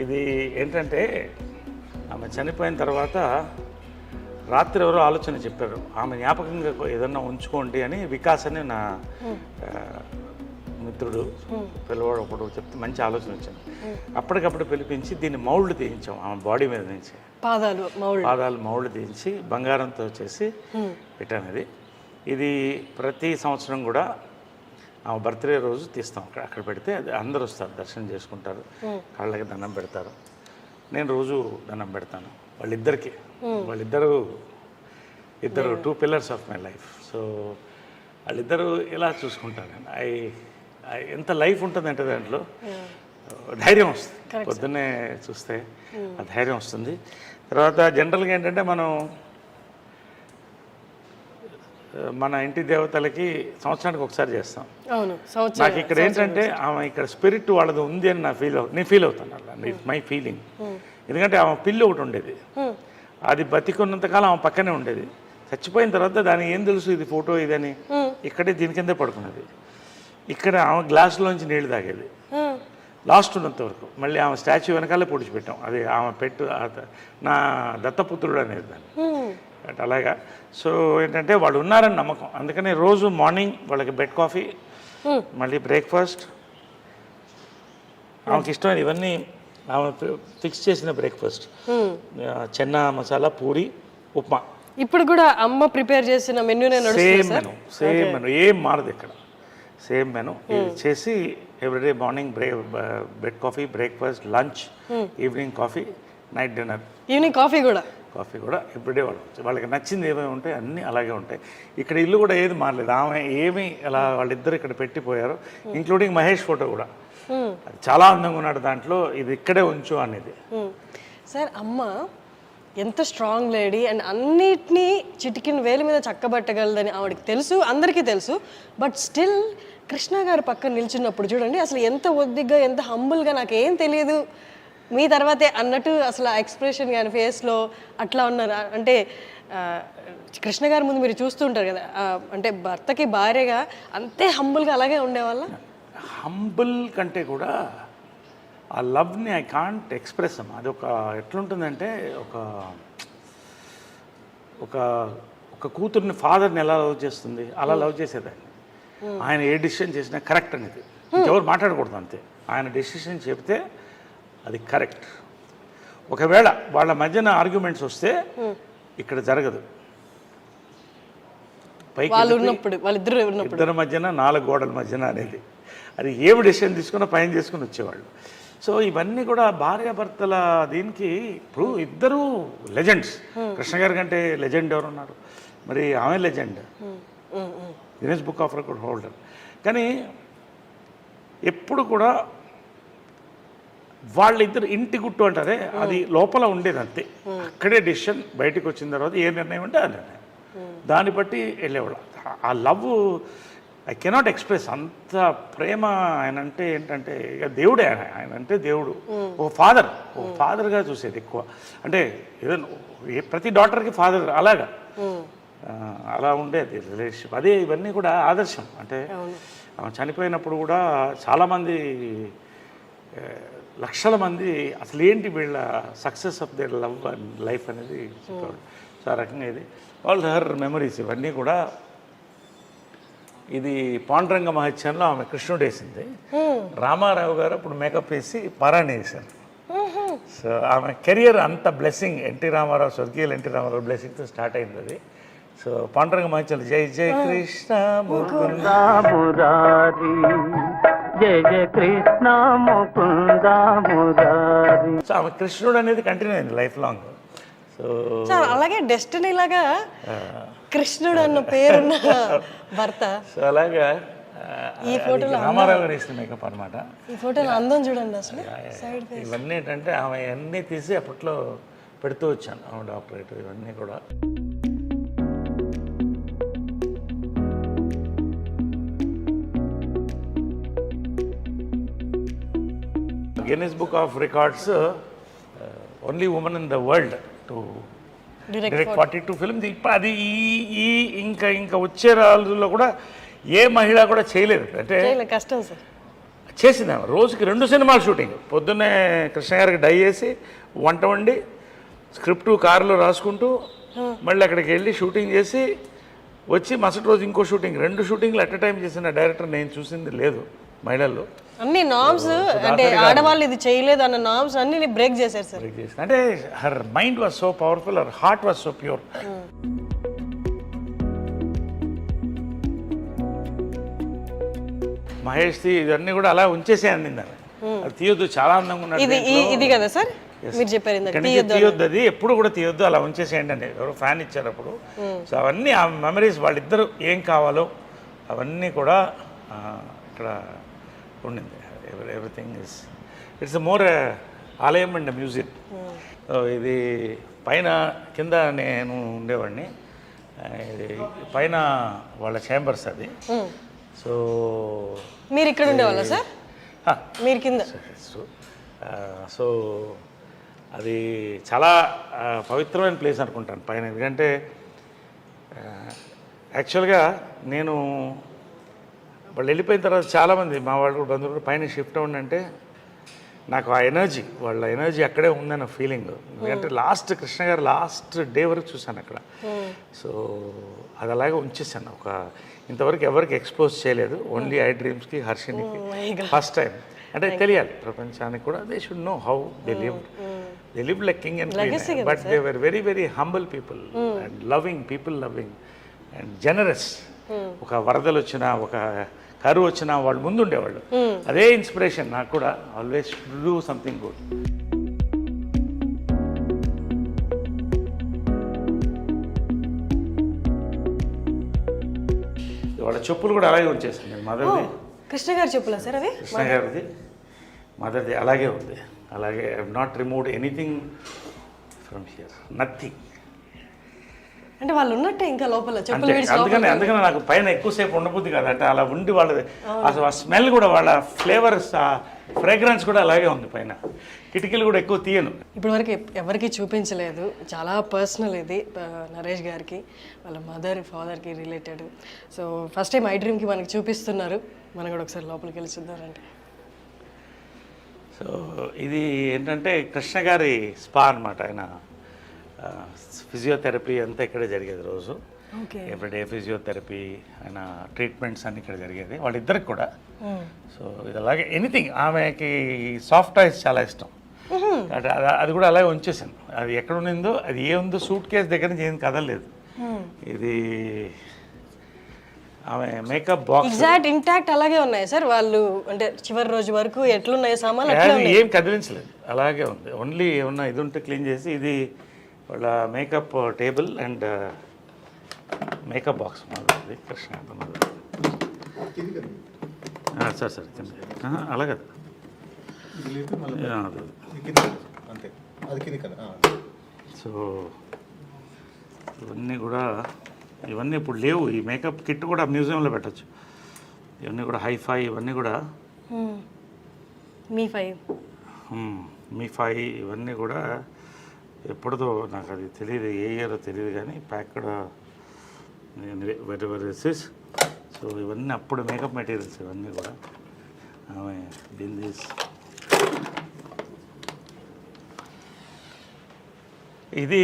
ఇది ఏంటంటే ఆమె చనిపోయిన తర్వాత రాత్రి ఎవరో ఆలోచన చెప్పారు, ఆమె జ్ఞాపకంగా ఏదన్నా ఉంచుకోండి అని. వికాస్ అని నా మిత్రుడు పిల్లవాడు ఒకడు చెప్తే మంచి ఆలోచన వచ్చింది. అప్పటికప్పుడు పిలిపించి దీన్ని మౌల్డ్ తీయించాం ఆమె బాడీ మీద నుంచి. పాదాలు మౌల్డ్ తీయించి బంగారంతో చేసి పెట్టాను. ఇది ప్రతి సంవత్సరం కూడా ఆమె బర్త్డే రోజు తీస్తాం. అక్కడ పెడితే అది అందరూ వస్తారు, దర్శనం చేసుకుంటారు, కాళ్ళకి దండం పెడతారు. నేను రోజు దండం పెడతాను వాళ్ళిద్దరు 2 pillars of my life. So వాళ్ళిద్దరూ ఇలా చూసుకుంటాను. ఎంత లైఫ్ ఉంటుందంటే దాంట్లో ధైర్యం వస్తుంది. పొద్దున్నే చూస్తే ఆ ధైర్యం వస్తుంది. తర్వాత జనరల్గా ఏంటంటే మన ఇంటి దేవతలకి సంవత్సరానికి ఒకసారి చేస్తాం. నాకు ఇక్కడ ఏంటంటే ఆమె ఇక్కడ స్పిరిట్ వాళ్ళది ఉంది అని నేను ఫీల్ అవుతాను. అలా ఇట్స్ మై ఫీలింగ్. ఎందుకంటే ఆమె పిల్లి ఒకటి ఉండేది, అది బతికున్నంతకాలం ఆమె పక్కనే ఉండేది. చచ్చిపోయిన తర్వాత దానికి ఏం తెలుసు ఇది ఫోటో ఇదని, ఇక్కడే దీని కిందే పడుకున్నది. ఇక్కడ ఆమె గ్లాసులోంచి నీళ్లు తాగేది లాస్ట్ ఉన్నంత వరకు. మళ్ళీ ఆమె స్టాచ్యూ వెనకాలే పొడిచిపెట్టాం. అది ఆమె నా దత్తపుత్రుడు అనేది దాన్ని. అలాగా. సో ఏంటంటే వాళ్ళు ఉన్నారని నమ్మకం. అందుకని రోజు మార్నింగ్ వాళ్ళకి బెడ్ కాఫీ, మళ్ళీ బ్రేక్ఫాస్ట్, ఆమెకి ఇష్టమైన ఇవన్నీ ఆమె ఫిక్స్ చేసిన బ్రేక్ఫాస్ట్, చెన్నా మసాలా, పూరి, ఉప్మా. ఇప్పుడు కూడా అమ్మ ప్రిపేర్ చేసిన మెనూ సేమ్ మెనూ ఏం మారదు ఇక్కడ. సేమ్ మెనూ చేసి everyday morning bed coffee, breakfast, lunch, evening coffee, night dinner, evening coffee కూడా ఎవ్రీడే వాళ్ళకి నచ్చింది ఏమేమి ఉంటాయి అన్నీ అలాగే ఉంటాయి. ఇక్కడ ఇల్లు కూడా ఏది మారలేదు. ఆమె ఏమి అలా వాళ్ళిద్దరు ఇక్కడ పెట్టిపోయారు, ఇంక్లూడింగ్ మహేష్ ఫోటో కూడా. చాలా అందంగా ఉన్నాడు దాంట్లో, ఇది ఇక్కడే ఉంచు అనేది. సార్ అమ్మ ఎంత స్ట్రాంగ్ లేడీ అండ్ అన్నిటినీ చిటికిన వేలు మీద చక్కబట్టగలదని ఆవిడకి తెలుసు, అందరికీ తెలుసు. బట్ స్టిల్ కృష్ణ గారు పక్కన నిల్చున్నప్పుడు చూడండి అసలు ఎంత ఒద్దిగ్గా, ఎంత హంబుల్గా, నాకేం తెలియదు మీ తర్వాతే అన్నట్టు అసలు ఆ ఎక్స్ప్రెషన్ కానీ ఫేస్లో అట్లా ఉన్నారు. అంటే కృష్ణ గారి ముందు మీరు చూస్తూ ఉంటారు కదా, అంటే భర్తకి భార్యగా అంతే హంబుల్గా అలాగే ఉండేవాళ్ళ. హంబుల్ కంటే కూడా ఆ లవ్ని ఐ కాంట్ ఎక్స్ప్రెస్ అమ్మా. అది ఎట్లుంటుందంటే ఒక కూతుర్ని ఫాదర్ని ఎలా లవ్ చేస్తుంది అలా లవ్ చేసేదాన్ని. ఆయన ఏ డెసిషన్ చేసినా కరెక్ట్ అనేది, ఇంకెవరు మాట్లాడకూడదు అంతే. ఆయన డెసిషన్ చెప్తే అది కరెక్ట్. ఒకవేళ వాళ్ళ మధ్యన ఆర్గ్యుమెంట్స్ వస్తే ఇక్కడ జరగదు. పైకి ఇద్దరి మధ్యన 4 గోడల మధ్యన అనేది, అది ఏమి డెసిషన్ తీసుకున్నా పైన చేసుకుని వచ్చేవాళ్ళు. సో ఇవన్నీ కూడా భార్యాభర్తల దీనికి. ఇప్పుడు ఇద్దరు లెజెండ్స్. కృష్ణ గారి కంటే లెజెండ్ ఎవరు ఉన్నారు? మరి ఆమె legend, Guinness book of record holder. కానీ ఎప్పుడు కూడా వాళ్ళిద్దరు ఇంటి గుట్టు అంటారే, అది లోపల ఉండేది అంతే. అక్కడే డెసిషన్, బయటకు వచ్చిన తర్వాత ఏ నిర్ణయం అంటే ఆ నిర్ణయం, దాన్ని బట్టి వెళ్ళేవాళ్ళు. ఆ లవ్ ఐ కెనాట్ ఎక్స్ప్రెస్. అంత ప్రేమ ఆయన అంటే ఏంటంటే ఇక దేవుడే. ఆయన అంటే దేవుడు, ఒక ఫాదర్గా చూసేది ఎక్కువ. అంటే ఏదైనా ప్రతి డాటర్కి ఫాదర్ అలాగా, అలా ఉండేది రిలేషన్షిప్. అదే ఇవన్నీ కూడా ఆదర్శం. అంటే చనిపోయినప్పుడు కూడా చాలామంది, లక్షల మంది అసలు ఏంటి వీళ్ళ success of their love and life అనేది చెప్పేవాడు. సో ఆ రకంగా ఇది ఆల్ హర్ మెమరీస్ ఇవన్నీ కూడా. ఇది పాండురంగ మహత్యంలో ఆమె కృష్ణుడు వేసింది. రామారావు గారు అప్పుడు మేకప్ వేసి పారాయణ వేశారు. సో ఆమె కెరియర్ అంత బ్లెస్సింగ్, స్వర్గీయులు ఎన్టీ రామారావు బ్లెస్సింగ్తో స్టార్ట్ అయింది అది. సో పాండురంగ మహత్యంలో జై జై కృష్ణ ముకుంద మురారి, జయ జయ కృష్ణ ముకుంద మురారి. సో ఆమె కృష్ణుడు అనేది కంటిన్యూ అయింది లైఫ్ లాంగ్. సో అలాగే డెస్టినీ లాగా కృష్ణుడు అన్న పేరున్న భర్త. సో అలాగా ఈ ఫోటోలో రామారావు గారు వేసిన మేకప్ అనమాట. ఈ ఫోటోలో అందం చూడండి అసలు. ఇవన్నీ ఏంటంటే ఆమె అన్నీ తీసి అప్పట్లో పెడుతూ వచ్చాను, ఆమె డాక్టరేట్ ఇవన్నీ కూడా. Guinness book of records only women in the world to direct 42 films. ఇప్పుడు అది ఇంకా వచ్చే రోజుల్లో కూడా ఏ మహిళ కూడా చేయలేదు. అంటే కష్టం సార్. చేసింది ఆమె. రోజుకి 2 సినిమాలు షూటింగ్. పొద్దున్నే కృష్ణ గారికి డై చేసి వంట వండి స్క్రిప్ట్ కారులో రాసుకుంటూ మళ్ళీ అక్కడికి వెళ్ళి షూటింగ్ చేసి వచ్చి మరుసటి రోజు ఇంకో షూటింగ్. 2 షూటింగ్లు అట్ ఎ టైం చేసిన డైరెక్టర్ నేను చూసింది లేదు మహిళల్లో. అన్ని నామ్స్ అంటే ఆడవాళ్ళు ఇది చేయలేదు అన్న నామ్స్ అన్ని బ్రేక్ చేశారు సార్. అంటే her mind was so powerful, her heart was so pure. మహేష్ది ఇవన్నీ కూడా అలా ఉంచేసే అందింది. అది తీయొద్దు, చాలా అందంగా ఉన్నాడు. ఇది కదా సార్ మీరు చెప్పారు తీయొద్దు, అది ఎప్పుడు కూడా తీయొద్దు, అలా ఉంచేసేయండి అని ఎవరో ఫ్యాన్ ఇచ్చారు అప్పుడు. సో అవన్నీ ఆ మెమరీస్, వాళ్ళిద్దరు ఏం కావాలో అవన్నీ కూడా ఇక్కడ ఉండింది. ఎవ్రీథింగ్ ఇస్ ఇట్స్ మోర్ ఆలయం అండ్ మ్యూజిక్. ఇది పైన కింద నేను ఉండేవాడిని, ఇది పైన వాళ్ళ ఛాంబర్స్ అది. సో మీరు ఇక్కడ ఉండేవాళ్ళ సార్? మీరు కింద. సో అది చాలా పవిత్రమైన ప్లేస్ అనుకుంటాను పైన. ఎందుకంటే యాక్చువల్గా నేను వాళ్ళు వెళ్ళిపోయిన తర్వాత చాలామంది మా వాళ్ళు బంధువులు కూడా పైన షిఫ్ట్ అవ్వండి అంటే నాకు ఆ ఎనర్జీ, వాళ్ళ ఎనర్జీ అక్కడే ఉందన్న ఫీలింగ్. ఎందుకంటే కృష్ణ గారు లాస్ట్ డే వరకు చూశాను అక్కడ. సో అది అలాగే ఉంచేసాను. ఇంతవరకు ఎవరికి ఎక్స్పోజ్ చేయలేదు, ఓన్లీ ఐ డ్రీమ్స్కి, హర్షినికి ఫస్ట్ టైం. అంటే తెలియాలి ప్రపంచానికి కూడా, they should know how they live like king and queen, but they were very very humble people and loving people, loving and generous. ఒక వరదలు వచ్చినా, ఒక కరువు వచ్చినా వాళ్ళు ముందు ఉండేవాళ్ళు. అదే ఇన్స్పిరేషన్ నాకు కూడా, ఆల్వేస్ డూ సంథింగ్ గుడ్. వాళ్ళ చెప్పులు కూడా అలాగే ఉంచేసాను నేను. మదర్ది కృష్ణ గారి చెప్పులా సార్ అవి? కృష్ణ గారిది మదర్ది అలాగే ఉంది. అలాగే I have not removed anything from here, nothing. అంటే వాళ్ళు ఉన్నట్టే ఇంకా లోపల చెప్పులు. అందుకని నాకు పైన ఎక్కువసేపు ఉండబుద్ది కాదు. అంటే అలా ఉండి వాళ్ళది అసలు ఆ స్మెల్ కూడా, వాళ్ళ ఫ్లేవర్స్, ఆ ఫ్రేగ్రెన్స్ కూడా అలాగే ఉంది పైన. కిటికీలు కూడా ఎక్కువ తీయను. ఇప్పటి వరకు ఎవరికి చూపించలేదు, చాలా పర్సనల్ ఇది నరేష్ గారికి, వాళ్ళ మదర్ ఫాదర్కి related. So first time I డ్రీమ్కి మనకి చూపిస్తున్నారు, మనం కూడా ఒకసారి లోపలికి వెళ్ళి చూద్దామంటే. సో ఇది ఏంటంటే కృష్ణ గారి స్పా అనమాట. ఆయన ఫిజియోథెరపీ అంతా ఇక్కడే జరిగేది రోజు. ఎవ్రీడే ఫిజియోథెరపీ, ఆయన ట్రీట్మెంట్స్ అన్నీ ఇక్కడ జరిగేది వాళ్ళిద్దరికి కూడా. సో ఇది అలాగే ఎనీథింగ్, ఆమెకి సాఫ్ట్ టాయ్స్ చాలా ఇష్టం. అది కూడా అలాగే ఉంచేసాను. అది ఎక్కడ ఉండిందో, అది ఏ ఉందో సూట్ కేసు దగ్గర నుంచి ఏం కదలలేదు. ఇది ఆమె మేకప్ బాక్స్ ఎగ్జాక్ట్ ఇంటాక్ట్ అలాగే ఉన్నాయి సార్. వాళ్ళు అంటే చివరి రోజు వరకు ఎట్లున్నాయి సామాన్లు ఏం కదిలించలేదు, అలాగే ఉంది. ఓన్లీ ఏమన్నా ఇది ఉంటే క్లీన్ చేసి, ఇది వాళ్ళ makeup table and makeup box మాది కృష్ణ సార్ అలా కదా. సో ఇవన్నీ ఇప్పుడు లేవు. ఈ మేకప్ కిట్ కూడా మ్యూజియంలో పెట్టచ్చు. ఇవన్నీ కూడా హైఫై, ఇవన్నీ కూడా మీ ఫై ఇవన్నీ కూడా ఎప్పుడుదో నాకు అది తెలియదు, ఏ ఇయర్ తెలియదు, కానీ ప్యాక్డ్ వెరివరీసెస్. సో ఇవన్నీ అప్పుడు మేకప్ మెటీరియల్స్ ఇవన్నీ కూడా. ఆమె బిందీస్, ఇది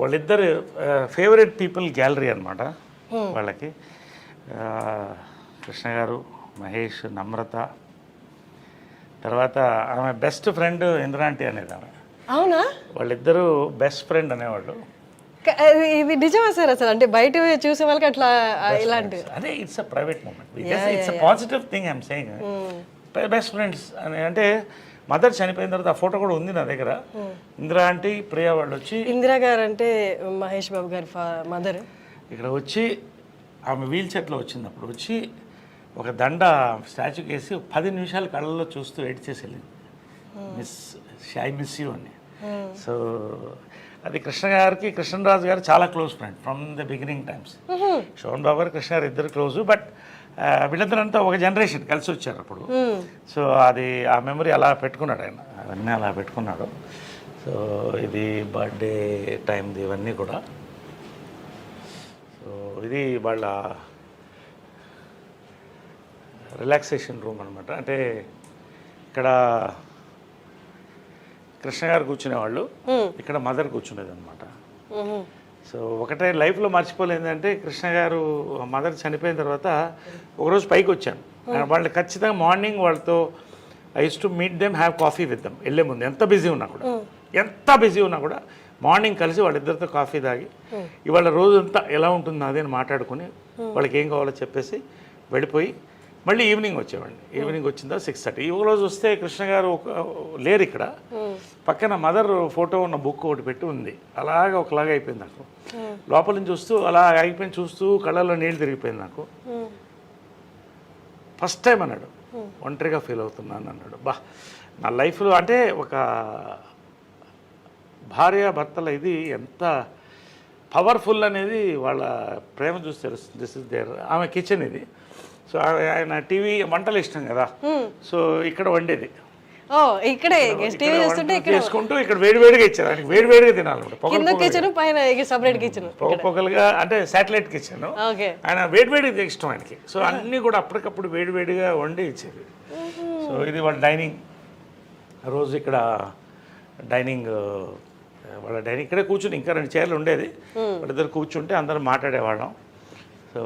వాళ్ళిద్దరు ఫేవరెట్ పీపుల్ గ్యాలరీ అనమాట వాళ్ళకి. కృష్ణ గారు, మహేష్, నమ్రత, తర్వాత ఆమె బెస్ట్ ఫ్రెండ్ ఇంద్రాంటి అనేది ఆమె. అవునా? వాళ్ళిద్దరూ బెస్ట్ ఫ్రెండ్ అనేవాళ్ళు. ఇది నిజమా సార్? అసలు అంటే బయట చూసే వాళ్ళకి అట్లా ఇలాంటి, అదే it's a private moment, it's a positive thing I'm saying. Best friends అని అంటే మదర్ చనిపోయిన తర్వాత ఆ ఫోటో కూడా ఉంది నా దగ్గర. ఇందిరా ఆంటీ, ప్రియా వాళ్ళు వచ్చి, ఇందిరా గారు అంటే మహేష్ బాబు గారి మదర్, ఇక్కడ వచ్చి ఆమె వీల్ చైర్లో వచ్చింది. అప్పుడు వచ్చి ఒక దండ స్టాచ్యూకి వేసి 10 నిమిషాలు కళ్ళల్లో చూస్తూ ఎడిట్ చేసి వెళ్ళింది, ఐ మిస్ యూ అని. సో అది కృష్ణ గారికి, కృష్ణరాజు గారు చాలా close friend from the beginning times. Sobhan Babu గారు, కృష్ణ గారు ఇద్దరు క్లోజు. బట్ వీళ్ళందరంతా ఒక జనరేషన్ కలిసి వచ్చారు అప్పుడు. సో అది ఆ మెమరీ అలా పెట్టుకున్నాడు ఆయన, అవన్నీ అలా పెట్టుకున్నాడు. సో ఇది బర్త్డే టైంది ఇవన్నీ కూడా. సో ఇది వాళ్ళ రిలాక్సేషన్ రూమ్ అనమాట. అంటే ఇక్కడ కృష్ణ గారు కూర్చునేవాళ్ళు, ఇక్కడ మదర్ కూర్చునేది అనమాట. సో ఒకటే లైఫ్లో మర్చిపోలేదంటే కృష్ణ గారు మదర్ చనిపోయిన తర్వాత ఒకరోజు పైకి వచ్చాను. వాళ్ళు ఖచ్చితంగా మార్నింగ్ వాళ్ళతో I use to meet them, have coffee with them. వెళ్ళే ముందు ఎంత బిజీ ఉన్నా కూడా మార్నింగ్ కలిసి వాళ్ళిద్దరితో కాఫీ తాగి ఇవాళ రోజంతా ఎలా ఉంటుందో అదే మాట్లాడుకుని వాళ్ళకి ఏం కావాలో చెప్పేసి వెళ్ళిపోయి మళ్ళీ ఈవినింగ్ వచ్చేవాడిని. ఈవినింగ్ వచ్చిందా 6:30. ఈ రోజు వస్తే కృష్ణ గారు లేరు ఇక్కడ. పక్కన మదర్ ఫోటో ఉన్న బుక్ ఒకటి పెట్టి ఉంది. అలాగా ఒకలాగా అయిపోయింది నాకు. లోపల నుంచి చూస్తూ అలా అయిపోయింది, చూస్తూ కళ్ళల్లో నీళ్ళు తిరిగిపోయింది నాకు. ఫస్ట్ టైం అన్నాడు ఒంటరిగా ఫీల్ అవుతున్నాను అన్నాడు. బా నా లైఫ్లో అంటే ఒక భార్య భర్తల ఇది ఎంత పవర్ఫుల్ అనేది వాళ్ళ ప్రేమ చూసి తెలుస్తుంది. This is there. ఆమె కిచెన్ ఇది. సో ఆయన టీవీ వంటలు ఇష్టం కదా, సో ఇక్కడ వండేది. ఇక్కడే టీవీ చూస్తుంటే చేసుకుంటూ ఇక్కడ వేడివేడిగా ఇచ్చారు. ఆయనకి వేడివేడిగా తినాలి. పొగలుగా అంటే శాటిలైట్ కిచెన్. ఆయన వేడివేడిగా ఇష్టం ఆయనకి. సో అన్నీ కూడా అప్పటికప్పుడు వేడివేడిగా వండి ఇచ్చేది. సో ఇది వాళ్ళ డైనింగ్. రోజు ఇక్కడ డైనింగ్, వాళ్ళ డైనింగ్ ఇక్కడే కూర్చుని ఇంకా 2 చైర్లు ఉండేది. వాళ్ళిద్దరు కూర్చుంటే అందరం మాట్లాడేవాళ్ళం. సో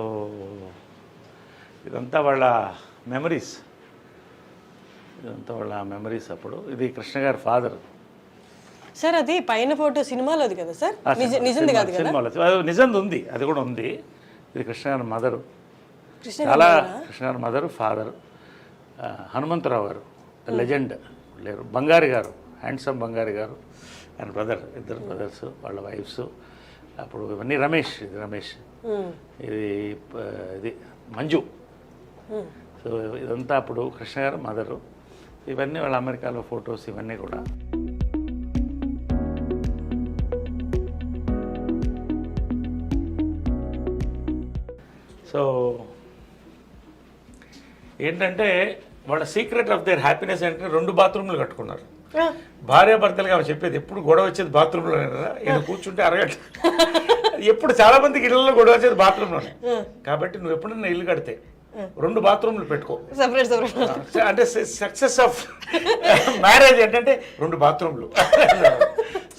ఇదంతా వాళ్ళ మెమరీస్. అప్పుడు ఇది కృష్ణ గారి ఫాదర్. సార్ అది పైన ఫోటో సినిమాలోది కదా సార్? నిజంది కాదు కదా? సినిమాలో నిజంది ఉంది, అది కూడా ఉంది. ఇది కృష్ణ గారి మదరు. చాలా కృష్ణ గారి మదరు, ఫాదర్. హనుమంతరావు గారు లెజెండ్ లేరు. బంగారి గారు, హ్యాండ్సమ్ బంగారి గారు, ఆయన బ్రదర్, ఇద్దరు బ్రదర్స్, వాళ్ళ వైఫ్స్. అప్పుడు ఇవన్నీ రమేష్, ఇది రమేష్, ఇది మంజు. సో ఇదంతా అప్పుడు కృష్ణ గారు మదరు. ఇవన్నీ వాళ్ళ అమెరికాలో ఫొటోస్, ఇవన్నీ కూడా. సో ఏంటంటే వాళ్ళ సీక్రెట్ ఆఫ్ దేర్ హ్యాపీనెస్ అంటే 2 బాత్రూమ్లు కట్టుకున్నారు. భార్యాభర్తలుగా ఆమె చెప్పేది ఎప్పుడు గొడవ వచ్చేది బాత్రూంలోనే కదా. ఈయన కూర్చుంటే అరగంట. ఎప్పుడు చాలా మందికి ఇళ్లలో గొడవ వచ్చేది బాత్రూంలోనే. కాబట్టి నువ్వు ఎప్పుడన్నా ఇల్లు కడితే 2 బాత్రూమ్లు పెట్టుకో. అంటే సక్సెస్ ఆఫ్ మ్యారేజ్ ఏంటంటే 2 బాత్రూమ్లు.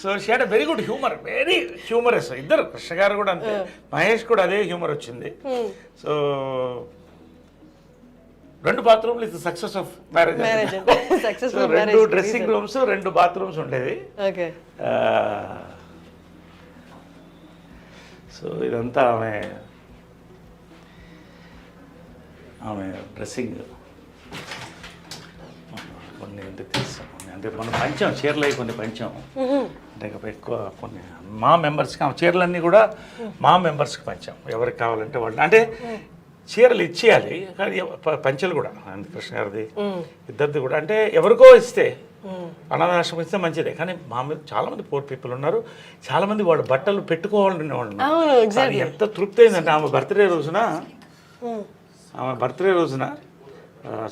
So she had a very good humour, very humorous. ఇద్దరు, కృష్ణ గారు కూడా అంతే, మహేష్ కూడా అదే హ్యూమర్ వచ్చింది. సో 2 బాత్రూమ్లు ఇది success of marriage. 2 dressing rooms, 2 bathrooms ఉండేవి. సో ఇదంతా ఆమె డ్రెస్సింగ్. కొన్ని ఎందుకు తీసాం అంటే మనం పంచాం, చీరలు అవి కొన్ని పంచాం. అంటే ఎక్కువ కొన్ని మా మెంబర్స్కి, ఆ చీరలన్నీ కూడా మా మెంబర్స్కి పంచాం. ఎవరికి కావాలంటే వాళ్ళు, అంటే చీరలు ఇచ్చేయాలి కానీ పంచలు కూడా కృష్ణ గారిది, ఇద్దరిది కూడా. అంటే ఎవరికో ఇస్తే, అనాథాశ్రమం ఇస్తే మంచిదే. కానీ మా మీద చాలా మంది పూర్ పీపుల్ ఉన్నారు. చాలా మంది వాళ్ళు బట్టలు పెట్టుకోవాలని వాళ్ళు. ఎంత తృప్తి అయిందంటే ఆమె బర్త్డే రోజున,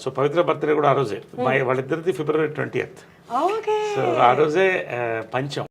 సో పవిత్ర బర్త్డే కూడా ఆ రోజే. వాళ్ళిద్దరిది February 20th. సో ఆ రోజే పంచం.